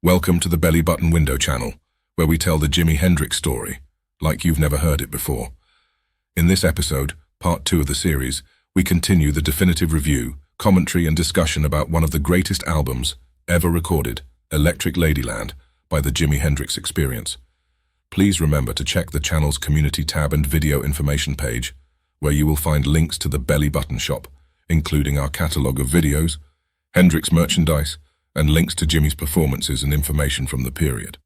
Welcome to the Belly Button Window channel, where we tell the Jimi Hendrix story, like you've never heard it before. In this episode, part 2 of the series, we continue the definitive review, commentary and discussion about one of the greatest albums ever recorded, Electric Ladyland, by the Jimi Hendrix Experience. Please remember to check the channel's community tab and video information page, where you will find links to the Belly Button shop, including our catalogue of videos, Hendrix merchandise, and links to Jimi's performances and information from the period.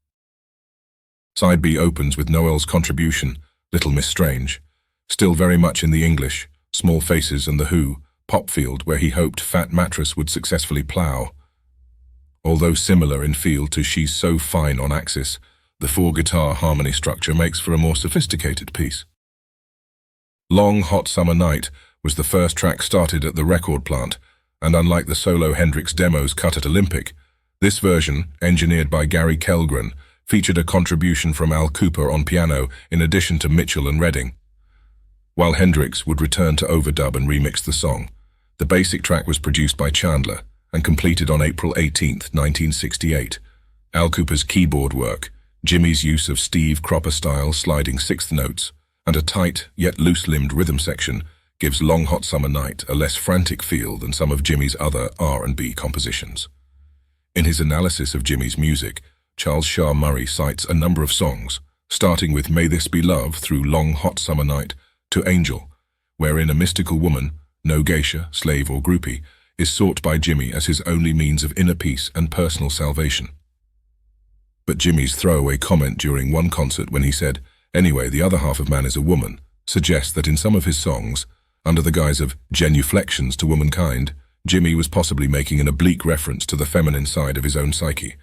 Side B opens with Noel's contribution, Little Miss Strange, still very much in the English, Small Faces and The Who, pop field where he hoped Fat Mattress would successfully plough. Although similar in feel to She's So Fine on Axis, the 4-guitar harmony structure makes for a more sophisticated piece. Long Hot Summer Night was the first track started at the record plant, and unlike the solo Hendrix demos cut at Olympic, this version, engineered by Gary Kellgren, featured a contribution from Al Kooper on piano in addition to Mitchell and Redding. While Hendrix would return to overdub and remix the song, the basic track was produced by Chandler and completed on April 18, 1968. Al Kooper's keyboard work, Jimi's use of Steve Cropper-style sliding sixth notes, and a tight yet loose-limbed rhythm section gives Long Hot Summer Night a less frantic feel than some of Jimi's other R&B compositions. In his analysis of Jimi's music, Charles Shaar Murray cites a number of songs, starting with May This Be Love through Long Hot Summer Night to Angel, wherein a mystical woman, no geisha, slave or groupie, is sought by Jimi as his only means of inner peace and personal salvation. But Jimi's throwaway comment during one concert when he said, "Anyway, the other half of man is a woman," suggests that in some of his songs, under the guise of genuflections to womankind, Jimi was possibly making an oblique reference to the feminine side of his own psyche.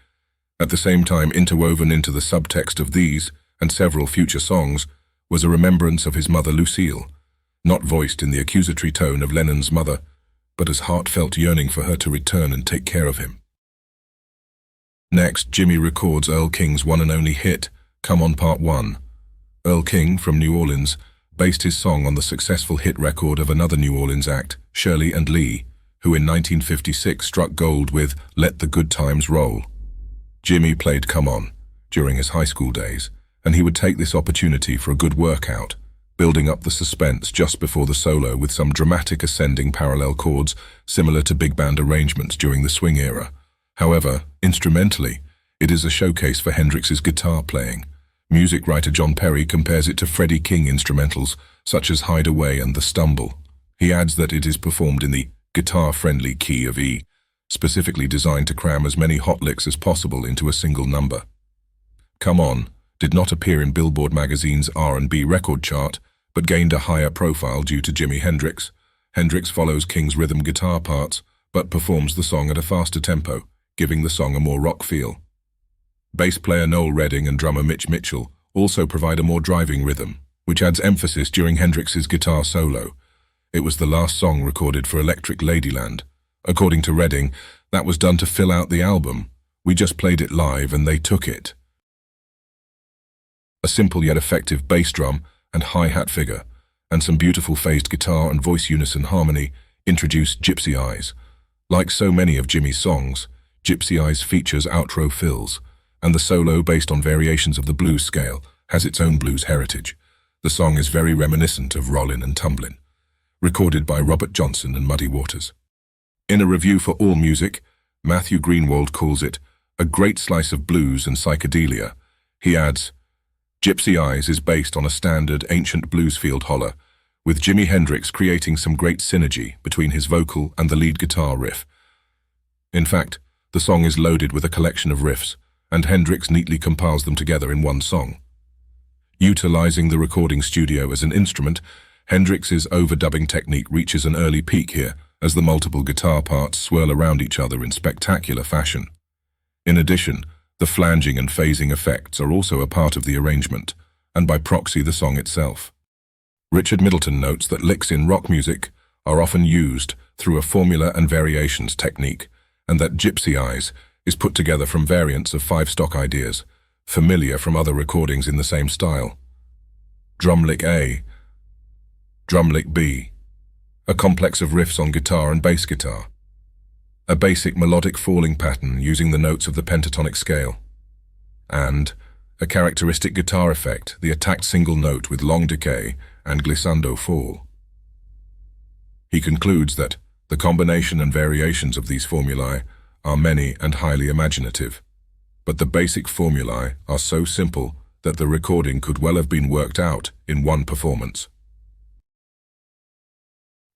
At the same time, interwoven into the subtext of these and several future songs was a remembrance of his mother Lucille, not voiced in the accusatory tone of Lennon's mother, but as heartfelt yearning for her to return and take care of him. Next, Jimi records Earl King's one and only hit, Come On Part 1. Earl King, from New Orleans, based his song on the successful hit record of another New Orleans act, Shirley and Lee, who in 1956 struck gold with Let the Good Times Roll. Jimi played Come On during his high school days, and he would take this opportunity for a good workout, building up the suspense just before the solo with some dramatic ascending parallel chords similar to big band arrangements during the swing era. However, instrumentally, it is a showcase for Hendrix's guitar playing. Music writer John Perry compares it to Freddie King instrumentals such as Hideaway and The Stumble. He adds that it is performed in the guitar-friendly key of E, specifically designed to cram as many hot licks as possible into a single number. Come On did not appear in Billboard magazine's R&B record chart, but gained a higher profile due to Jimi Hendrix. Hendrix follows King's rhythm guitar parts, but performs the song at a faster tempo, giving the song a more rock feel. Bass player Noel Redding and drummer Mitch Mitchell also provide a more driving rhythm, which adds emphasis during Hendrix's guitar solo. It was the last song recorded for Electric Ladyland. According to Redding, that was done to fill out the album. We just played it live and they took it. A simple yet effective bass drum and hi-hat figure, and some beautiful phased guitar and voice unison harmony introduced Gypsy Eyes. Like so many of Jimi's songs, Gypsy Eyes features outro fills, and the solo, based on variations of the blues scale, has its own blues heritage. The song is very reminiscent of Rollin' and Tumblin', recorded by Robert Johnson and Muddy Waters. In a review for AllMusic, Matthew Greenwald calls it a great slice of blues and psychedelia. He adds, Gypsy Eyes is based on a standard ancient blues field holler, with Jimi Hendrix creating some great synergy between his vocal and the lead guitar riff. In fact, the song is loaded with a collection of riffs, and Hendrix neatly compiles them together in one song. Utilizing the recording studio as an instrument, Hendrix's overdubbing technique reaches an early peak here as the multiple guitar parts swirl around each other in spectacular fashion. In addition, the flanging and phasing effects are also a part of the arrangement, and by proxy the song itself. Richard Middleton notes that licks in rock music are often used through a formula and variations technique, and that Gypsy Eyes is put together from variants of 5 stock ideas, familiar from other recordings in the same style. Drum lick A, drum lick B, a complex of riffs on guitar and bass guitar. a basic melodic falling pattern using the notes of the pentatonic scale, and a characteristic guitar effect, the attacked single note with long decay and glissando fall. He concludes that the combination and variations of these formulae are many and highly imaginative, but the basic formulae are so simple that the recording could well have been worked out in one performance.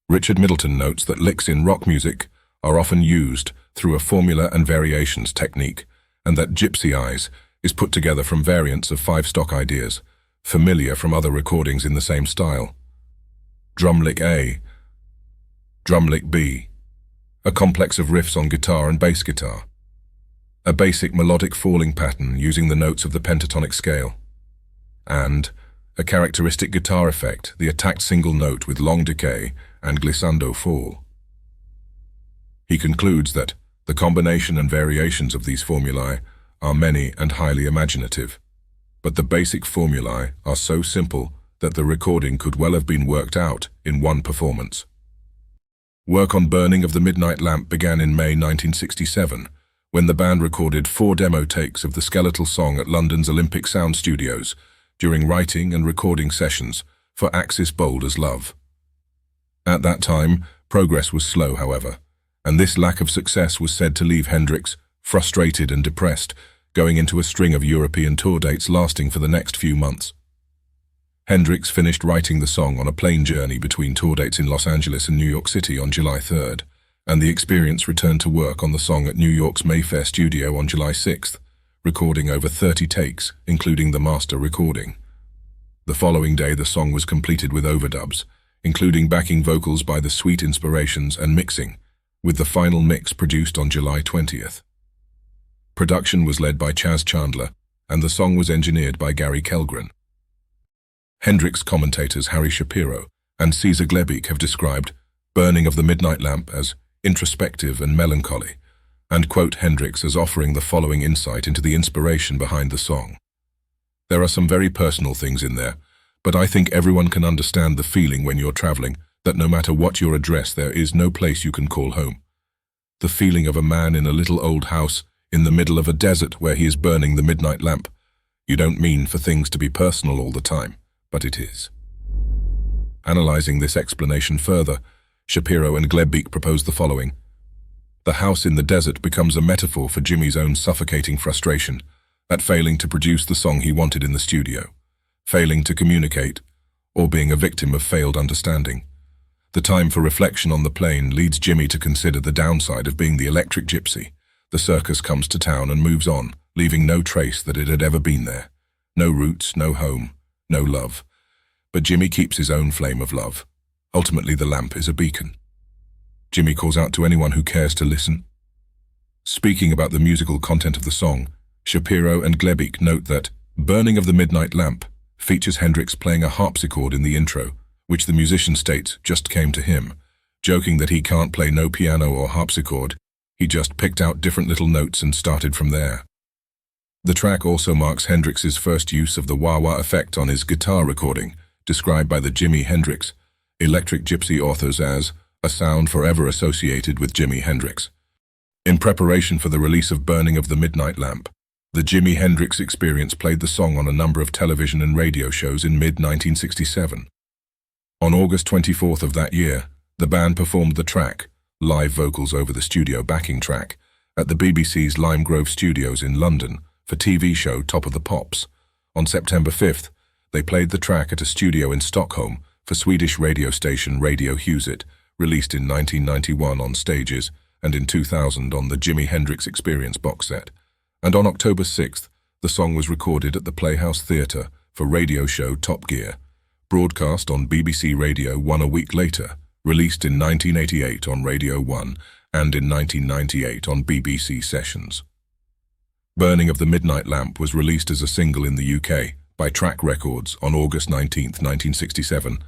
Richard Middleton notes that licks in rock music are often used through a formula and variations technique, and that Gypsy Eyes is put together from variants of 5 stock ideas, familiar from other recordings in the same style. Drum lick A, drum lick B, a complex of riffs on guitar and bass guitar, a basic melodic falling pattern using the notes of the pentatonic scale, and a characteristic guitar effect, the attacked single note with long decay and glissando fall. He concludes that the combination and variations of these formulae are many and highly imaginative, but the basic formulae are so simple that the recording could well have been worked out in one performance. Work on Burning of the Midnight Lamp began in May 1967, when the band recorded 4 demo takes of the skeletal song at London's Olympic Sound Studios during writing and recording sessions for Axis Boulder's Love. At that time, progress was slow, however, and this lack of success was said to leave Hendrix frustrated and depressed, going into a string of European tour dates lasting for the next few months. Hendrix finished writing the song on a plane journey between tour dates in Los Angeles and New York City on July 3rd, and the Experience returned to work on the song at New York's Mayfair studio on July 6th, recording over 30 takes, including the master recording. The following day, the song was completed with overdubs, including backing vocals by the Sweet Inspirations and mixing, with the final mix produced on July 20th. Production was led by Chaz Chandler, and the song was engineered by Gary Kellgren. Hendrix commentators Harry Shapiro and Cesar Glebic have described Burning of the Midnight Lamp as introspective and melancholy, and quote Hendrix as offering the following insight into the inspiration behind the song. There are some very personal things in there, but I think everyone can understand the feeling when you're traveling, that no matter what your address, there is no place you can call home. The feeling of a man in a little old house in the middle of a desert where he is burning the midnight lamp. You don't mean for things to be personal all the time, but it is. Analyzing this explanation further, Shapiro and Glebic propose the following. The house in the desert becomes a metaphor for Jimmy's own suffocating frustration at failing to produce the song he wanted in the studio, failing to communicate, or being a victim of failed understanding. The time for reflection on the plane leads Jimmy to consider the downside of being the electric gypsy. The circus comes to town and moves on, leaving no trace that it had ever been there. No roots, no home, no love. But Jimmy keeps his own flame of love. Ultimately, the lamp is a beacon. Jimmy calls out to anyone who cares to listen. Speaking about the musical content of the song, Shapiro and Glebic note that Burning of the Midnight Lamp features Hendrix playing a harpsichord in the intro, which the musician states just came to him, joking that he can't play no piano or harpsichord. He just picked out different little notes and started from there. The track also marks Hendrix's first use of the wah-wah effect on his guitar recording, described by the Jimi Hendrix Electric Gypsy authors as a sound forever associated with Jimi Hendrix. In preparation for the release of Burning of the Midnight Lamp, the Jimi Hendrix Experience played the song on a number of television and radio shows in mid-1967. On August 24th of that year, the band performed the track, live vocals over the studio backing track, at the BBC's Lime Grove Studios in London for TV show Top of the Pops. On September 5th, they played the track at a studio in Stockholm for Swedish radio station Radio Huset, released in 1991 on stages and in 2000 on the Jimi Hendrix Experience box set. And on October 6th, the song was recorded at the Playhouse Theatre for radio show Top Gear, broadcast on BBC Radio 1 a week later, released in 1988 on Radio 1 and in 1998 on BBC Sessions. Burning of the Midnight Lamp was released as a single in the UK by Track Records on August 19, 1967,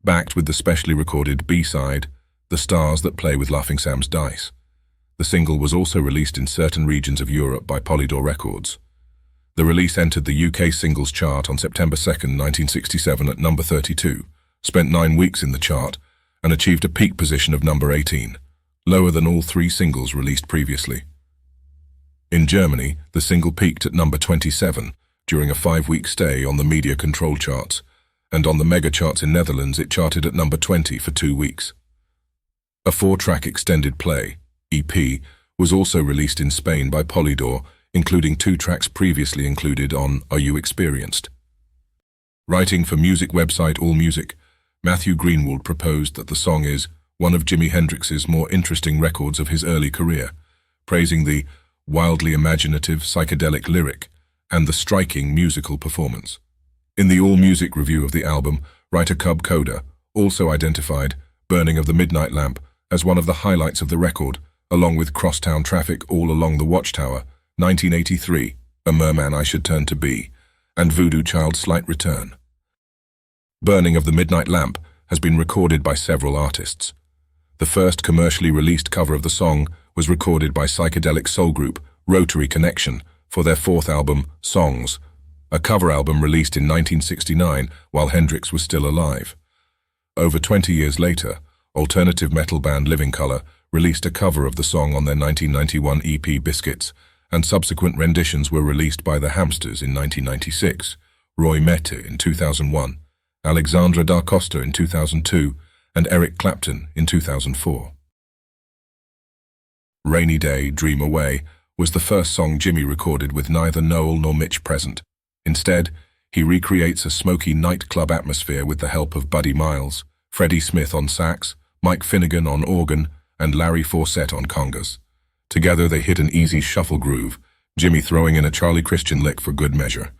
backed with the specially recorded B-side, The Stars That Play with Laughing Sam's Dice. The single was also released in certain regions of Europe by Polydor Records. The release entered the UK singles chart on September 2, 1967 at number 32, spent 9 weeks in the chart, and achieved a peak position of number 18. lower than all three singles released previously. In Germany, the single peaked at number 27 during a 5-week stay on the media control charts, and on the mega charts in Netherlands it charted at number 20 for 2 weeks. A 4-track extended play, EP, was also released in Spain by Polydor, including 2 tracks previously included on Are You Experienced? Writing for music website AllMusic, Matthew Greenwald proposed that the song is one of Jimi Hendrix's more interesting records of his early career, praising the wildly imaginative psychedelic lyric and the striking musical performance. In the AllMusic review of the album, writer Cub Coda also identified Burning of the Midnight Lamp as one of the highlights of the record, along with Crosstown Traffic All Along the Watchtower, 1983, A Merman I Should Turn to Be, and Voodoo Child's Slight Return. Burning of the Midnight Lamp has been recorded by several artists. The first commercially released cover of the song was recorded by psychedelic soul group Rotary Connection for their 4th album, Songs, a cover album released in 1969 while Hendrix was still alive. Over 20 years later, alternative metal band Living Colour released a cover of the song on their 1991 EP Biscuits, and subsequent renditions were released by The Hamsters in 1996, Roy Mette in 2001, Alexandra Da Costa in 2002, and Eric Clapton in 2004. Rainy Day, Dream Away was the first song Jimi recorded with neither Noel nor Mitch present. Instead, he recreates a smoky nightclub atmosphere with the help of Buddy Miles, Freddie Smith on sax, Mike Finnegan on organ, and Larry Forsett on congas. Together they hit an easy shuffle groove, Jimi throwing in a Charlie Christian lick for good measure.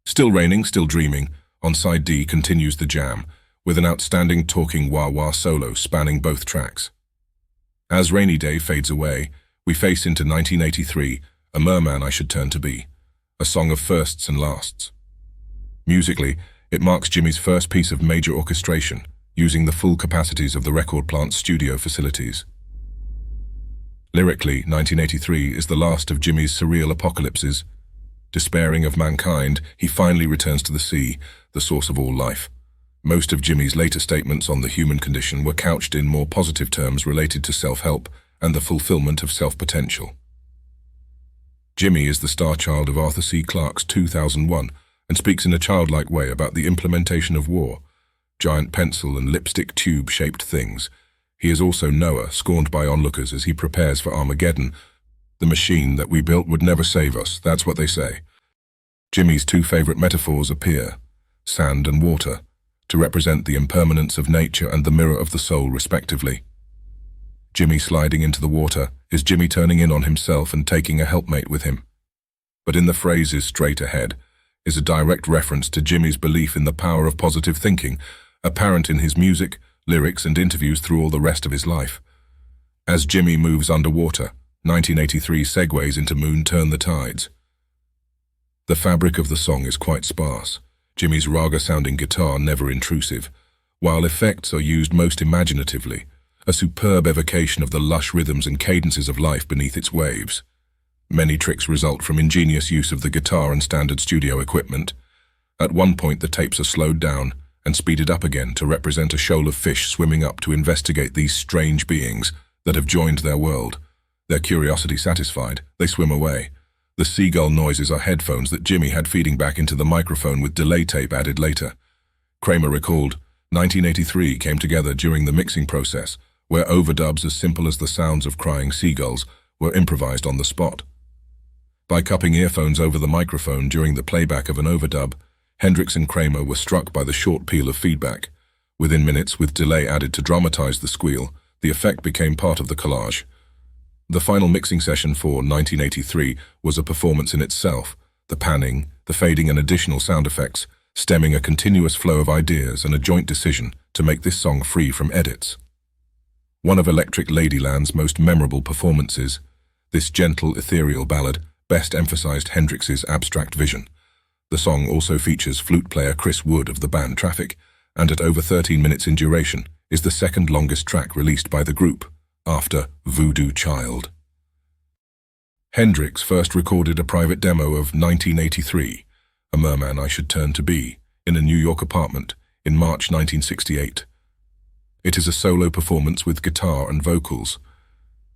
Still Raining, Still Dreaming, on side D continues the jam, with an outstanding talking wah-wah solo spanning both tracks. As Rainy Day fades away, we face into 1983, A Merman I Should Turn to Be, a song of firsts and lasts. Musically, it marks Jimi's first piece of major orchestration, using the full capacities of the record plant's studio facilities. Lyrically, 1983 is the last of Jimi's surreal apocalypses. Despairing of mankind, he finally returns to the sea, the source of all life. Most of Jimi's later statements on the human condition were couched in more positive terms related to self-help and the fulfillment of self-potential. Jimi is the star child of Arthur C. Clarke's 2001 and speaks in a childlike way about the implementation of war, giant pencil and lipstick tube-shaped things. He is also Noah, scorned by onlookers as he prepares for Armageddon. The machine that we built would never save us, that's what they say. Jimi's 2 favorite metaphors appear, sand and water, to represent the impermanence of nature and the mirror of the soul, respectively. Jimi sliding into the water is Jimi turning in on himself and taking a helpmate with him. But in the phrases straight ahead is a direct reference to Jimi's belief in the power of positive thinking, apparent in his music, lyrics and interviews through all the rest of his life. As Jimi moves underwater, 1983 segues into Moon Turn the Tides. The fabric of the song is quite sparse, Jimi's raga-sounding guitar never intrusive, while effects are used most imaginatively, a superb evocation of the lush rhythms and cadences of life beneath its waves. Many tricks result from ingenious use of the guitar and standard studio equipment. At one point the tapes are slowed down and speeded up again to represent a shoal of fish swimming up to investigate these strange beings that have joined their world. Their curiosity satisfied, they swim away. The seagull noises are headphones that Jimi had feeding back into the microphone with delay tape added later. Kramer recalled, 1983 came together during the mixing process, where overdubs as simple as the sounds of crying seagulls were improvised on the spot. By cupping earphones over the microphone during the playback of an overdub, Hendrix and Kramer were struck by the short peal of feedback. Within minutes, with delay added to dramatize the squeal, the effect became part of the collage. The final mixing session for 1983 was a performance in itself, the panning, the fading and additional sound effects, stemming a continuous flow of ideas and a joint decision to make this song free from edits. One of Electric Ladyland's most memorable performances, this gentle, ethereal ballad best emphasized Hendrix's abstract vision. The song also features flute player Chris Wood of the band Traffic, and at over 13 minutes in duration, is the second longest track released by the group, after Voodoo Child. Hendrix first recorded a private demo of 1983, A Merman I Should Turn to Be, in a New York apartment in March 1968. It is a solo performance with guitar and vocals.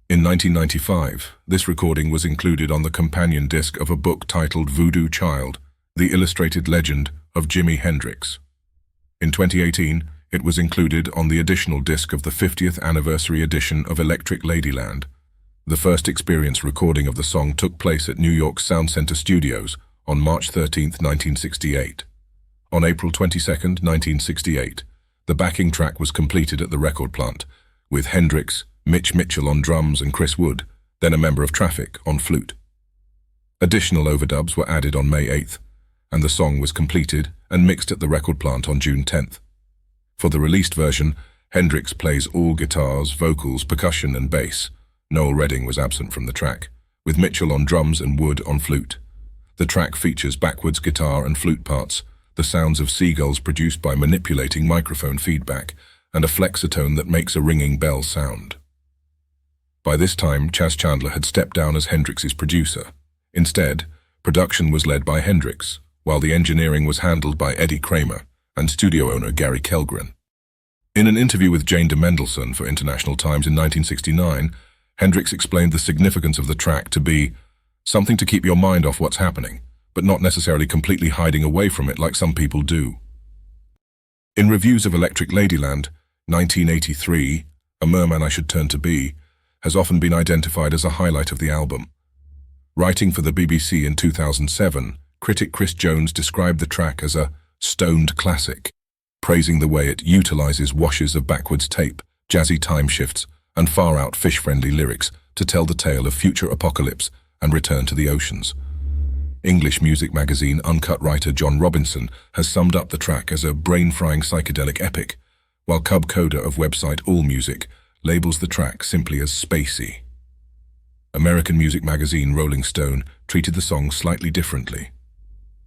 In 1995, this recording was included on the companion disc of a book titled Voodoo Child, The Illustrated Legend of Jimi Hendrix. In 2018, it was included on the additional disc of the 50th anniversary edition of Electric Ladyland. The first experience recording of the song took place at New York's Sound Center Studios on March 13, 1968. On April 22, 1968, the backing track was completed at the record plant, with Hendrix, Mitch Mitchell on drums and Chris Wood, then a member of Traffic, on flute. Additional overdubs were added on May 8th, and the song was completed and mixed at the record plant on June 10th. For the released version, Hendrix plays all guitars, vocals, percussion and bass. Noel Redding was absent from the track, with Mitchell on drums and Wood on flute. The track features backwards guitar and flute parts, the sounds of seagulls produced by manipulating microphone feedback, and a flexotone that makes a ringing bell sound. By this time, Chas Chandler had stepped down as Hendrix's producer. Instead, production was led by Hendrix, while the engineering was handled by Eddie Kramer and studio owner Gary Kellgren. In an interview with Jane de Mendelssohn for International Times in 1969, Hendrix explained the significance of the track to be something to keep your mind off what's happening, but not necessarily completely hiding away from it like some people do. In reviews of Electric Ladyland, 1983, A Merman I Should Turn to Be, has often been identified as a highlight of the album. Writing for the BBC in 2007, critic Chris Jones described the track as a stoned classic, praising the way it utilizes washes of backwards tape, jazzy time shifts, and far-out fish-friendly lyrics to tell the tale of future apocalypse and return to the oceans. English music magazine Uncut writer John Robinson has summed up the track as a brain-frying psychedelic epic, while Cub Coda of website AllMusic labels the track simply as spacey. American music magazine Rolling Stone treated the song slightly differently.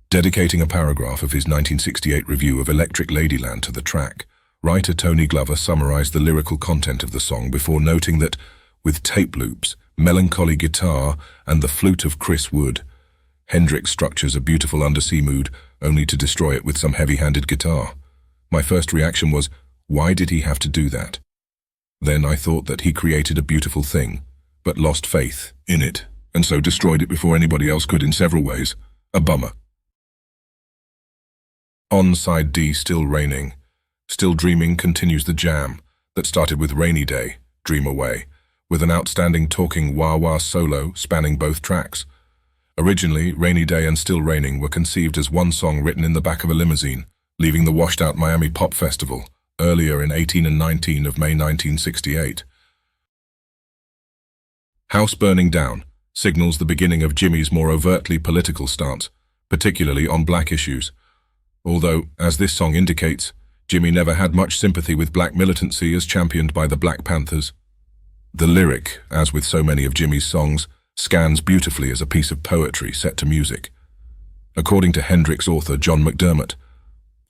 Dedicating a paragraph of his 1968 review of Electric Ladyland to the track, writer Tony Glover summarized the lyrical content of the song before noting that, with tape loops, melancholy guitar, and the flute of Chris Wood, Hendrix structures a beautiful undersea mood only to destroy it with some heavy-handed guitar. My first reaction was, why did he have to do that? Then I thought that he created a beautiful thing, but lost faith in it, and so destroyed it before anybody else could in several ways. A bummer. On side D, Still Raining. Still Dreaming continues the jam that started with Rainy Day, Dream Away, with an outstanding talking wah-wah solo spanning both tracks. Originally, Rainy Day and Still Raining were conceived as one song written in the back of a limousine, leaving the washed-out Miami Pop Festival earlier in 18 and 19 of May 1968. House Burning Down signals the beginning of Jimi's more overtly political stance, particularly on black issues. Although, as this song indicates, Jimi never had much sympathy with black militancy as championed by the Black Panthers. The lyric, as with so many of Jimi's songs, scans beautifully as a piece of poetry set to music. According to Hendrix author John McDermott,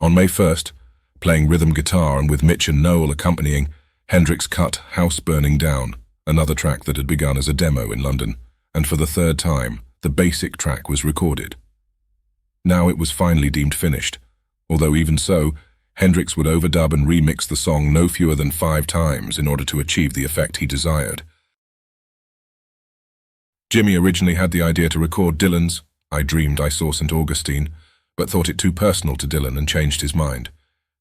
on May 1st, playing rhythm guitar and with Mitch and Noel accompanying, Hendrix cut House Burning Down, another track that had begun as a demo in London, and for the third time, the basic track was recorded. Now it was finally deemed finished, although even so, Hendrix would overdub and remix the song no fewer than 5 times in order to achieve the effect he desired. Jimi originally had the idea to record Dylan's I Dreamed I Saw St. Augustine, but thought it too personal to Dylan and changed his mind.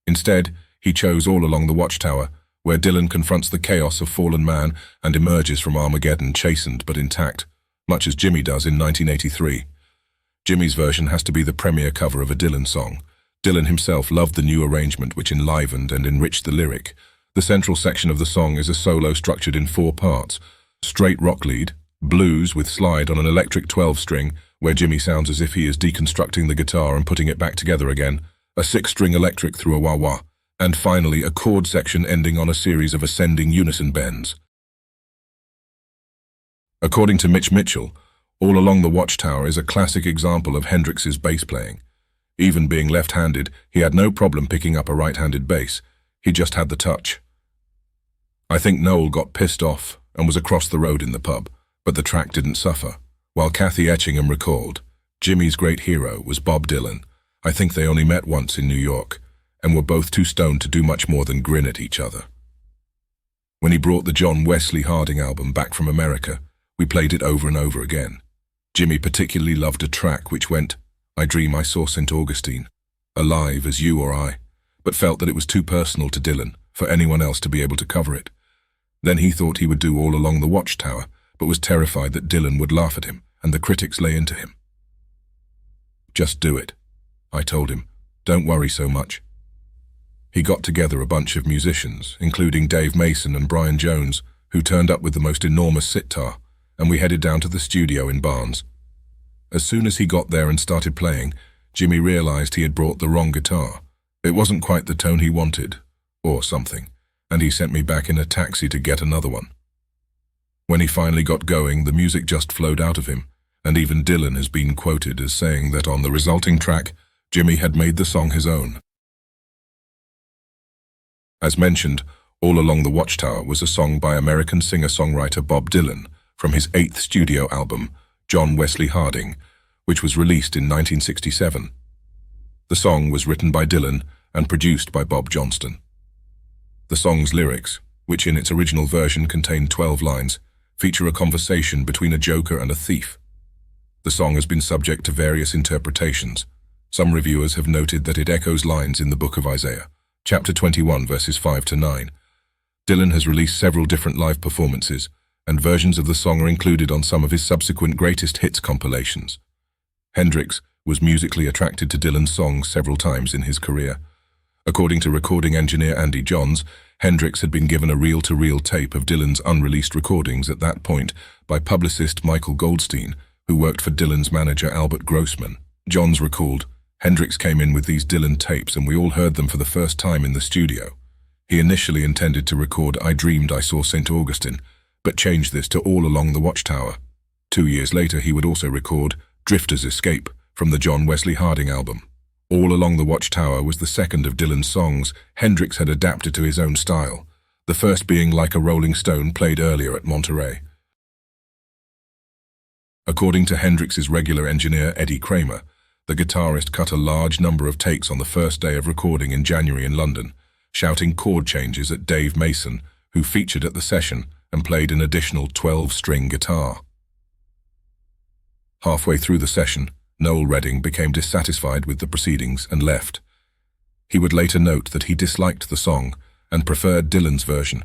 Instead, he chose All Along the Watchtower, where Dylan confronts the chaos of fallen man and emerges from Armageddon chastened but intact, much as Jimi does in 1983. Jimi's version has to be the premier cover of a Dylan song. Dylan himself loved the new arrangement which enlivened and enriched the lyric. The central section of the song is a solo structured in 4 parts: straight rock lead, blues with slide on an electric 12-string, where Jimi sounds as if he is deconstructing the guitar and putting it back together again, a 6-string electric through a wah-wah, and finally a chord section ending on a series of ascending unison bends. According to Mitch Mitchell, All Along the Watchtower is a classic example of Hendrix's bass playing. Even being left-handed, he had no problem picking up a right-handed bass. He just had the touch. I think Noel got pissed off and was across the road in the pub, but the track didn't suffer. While Kathy Etchingham recalled, Jimi's great hero was Bob Dylan. I think they only met once in New York, and were both too stoned to do much more than grin at each other. When he brought the John Wesley Harding album back from America, we played it over and over again. Jimmy particularly loved a track which went, "I dream I saw St. Augustine, alive as you or I," but felt that it was too personal to Dylan for anyone else to be able to cover it. Then he thought he would do All Along the Watchtower, but was terrified that Dylan would laugh at him and the critics lay into him. "Just do it," I told him. "Don't worry so much." He got together a bunch of musicians, including Dave Mason and Brian Jones, who turned up with the most enormous sitar, and we headed down to the studio in Barnes. As soon as he got there and started playing, Jimmy realized he had brought the wrong guitar. It wasn't quite the tone he wanted, or something, and he sent me back in a taxi to get another one. When he finally got going, the music just flowed out of him, and even Dylan has been quoted as saying that on the resulting track, Jimmy had made the song his own. As mentioned, All Along the Watchtower was a song by American singer-songwriter Bob Dylan from his 8th studio album, John Wesley Harding, which was released in 1967. The song was written by Dylan and produced by Bob Johnston. The song's lyrics, which in its original version contained 12 lines, feature a conversation between a joker and a thief. The song has been subject to various interpretations. Some reviewers have noted that it echoes lines in the Book of Isaiah, chapter 21, verses 5 to 9. Dylan has released several different live performances, and versions of the song are included on some of his subsequent greatest hits compilations. Hendrix was musically attracted to Dylan's songs several times in his career. According to recording engineer Andy Johns, Hendrix had been given a reel-to-reel tape of Dylan's unreleased recordings at that point by publicist Michael Goldstein, who worked for Dylan's manager Albert Grossman. Johns recalled, "Hendrix came in with these Dylan tapes and we all heard them for the first time in the studio. He initially intended to record I Dreamed I Saw St. Augustine, but changed this to All Along the Watchtower. 2 years later he would also record Drifter's Escape from the John Wesley Harding album. All Along the Watchtower was the second of Dylan's songs Hendrix had adapted to his own style, the first being Like a Rolling Stone played earlier at Monterey." According to Hendrix's regular engineer Eddie Kramer, the guitarist cut a large number of takes on the first day of recording in January in London, shouting chord changes at Dave Mason, who featured at the session and played an additional 12-string guitar. Halfway through the session, Noel Redding became dissatisfied with the proceedings and left. He would later note that he disliked the song and preferred Dylan's version.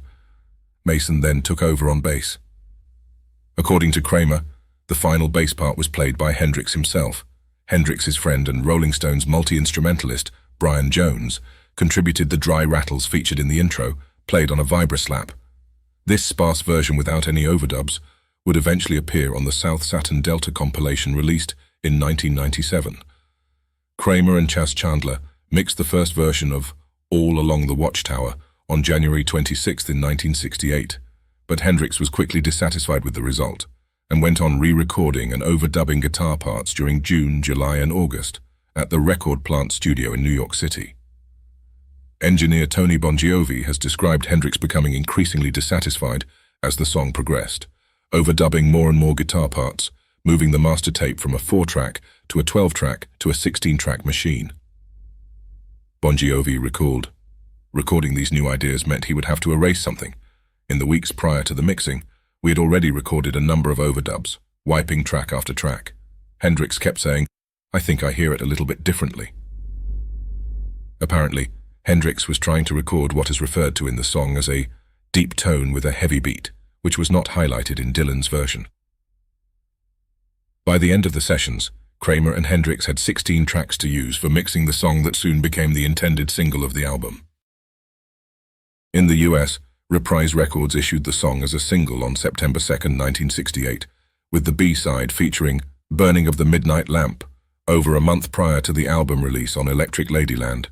Mason then took over on bass. According to Kramer, the final bass part was played by Hendrix himself. Hendrix's friend and Rolling Stones multi-instrumentalist, Brian Jones, contributed the dry rattles featured in the intro, played on a vibra-slap. This sparse version without any overdubs would eventually appear on the South Saturn Delta compilation released in 1997. Kramer and Chas Chandler mixed the first version of All Along the Watchtower on January 26 in 1968, but Hendrix was quickly dissatisfied with the result and went on re-recording and overdubbing guitar parts during June, July and August at the Record Plant studio in New York City. Engineer Tony Bongiovi has described Hendrix becoming increasingly dissatisfied as the song progressed, overdubbing more and more guitar parts, moving the master tape from a 4-track to a 12-track to a 16-track machine. Bongiovi recalled, "Recording these new ideas meant he would have to erase something. In the weeks prior to the mixing, we had already recorded a number of overdubs, wiping track after track. Hendrix kept saying, 'I think I hear it a little bit differently.'" Apparently, Hendrix was trying to record what is referred to in the song as a deep tone with a heavy beat, which was not highlighted in Dylan's version. By the end of the sessions, Kramer and Hendrix had 16 tracks to use for mixing the song that soon became the intended single of the album. In the US, Reprise Records issued the song as a single on September 2, 1968, with the B-side featuring Burning of the Midnight Lamp, over a month prior to the album release on Electric Ladyland.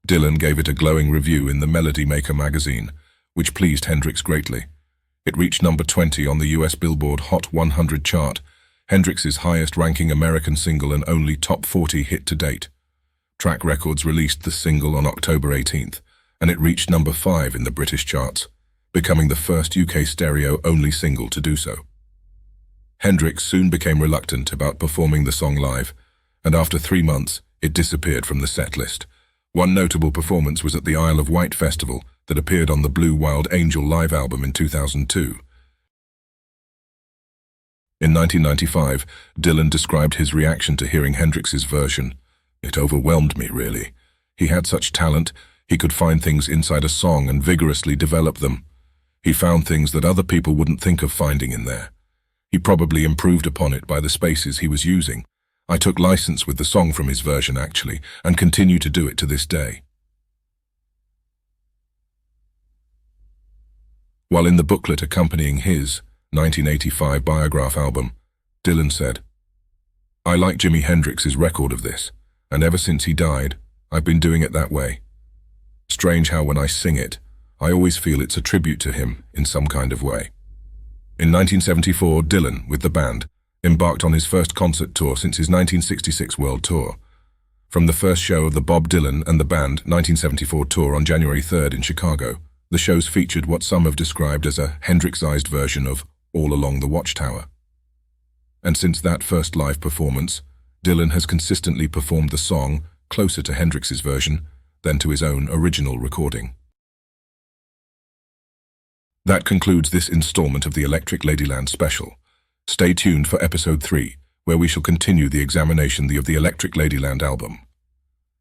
Dylan gave it a glowing review in the Melody Maker magazine, which pleased Hendrix greatly. It reached number 20 on the US Billboard Hot 100 chart, Hendrix's highest-ranking American single and only top 40 hit to date. Track Records released the single on October 18th, and it reached number 5 in the British charts, becoming the first UK stereo-only single to do so. Hendrix soon became reluctant about performing the song live, and after 3 months, it disappeared from the set list. One notable performance was at the Isle of Wight Festival, that appeared on the Blue Wild Angel live album in 2002. In 1995, Dylan described his reaction to hearing Hendrix's version. "It overwhelmed me, really. He had such talent, he could find things inside a song and vigorously develop them. He found things that other people wouldn't think of finding in there. He probably improved upon it by the spaces he was using. I took license with the song from his version, actually, and continue to do it to this day." While in the booklet accompanying his 1985 Biograph album, Dylan said, "I like Jimi Hendrix's record of this, and ever since he died, I've been doing it that way. Strange how when I sing it, I always feel it's a tribute to him in some kind of way." In 1974, Dylan, with the band, embarked on his first concert tour since his 1966 World Tour. From the first show of the Bob Dylan and the Band 1974 tour on January 3rd in Chicago, the shows featured what some have described as a Hendrixized version of All Along the Watchtower. And since that first live performance, Dylan has consistently performed the song closer to Hendrix's version than to his own original recording. That concludes this installment of the Electric Ladyland special. Stay tuned for episode 3, where we shall continue the examination of the Electric Ladyland album.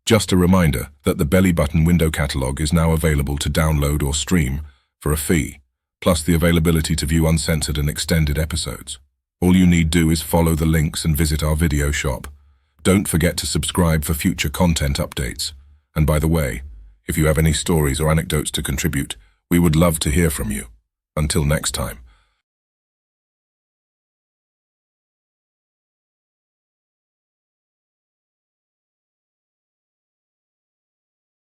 Just a reminder that the Belly Button window catalog is now available to download or stream for a fee, plus the availability to view uncensored and extended episodes. All you need do is follow the links and visit our video shop. Don't forget to subscribe for future content updates. And by the way, if you have any stories or anecdotes to contribute, we would love to hear from you. Until next time.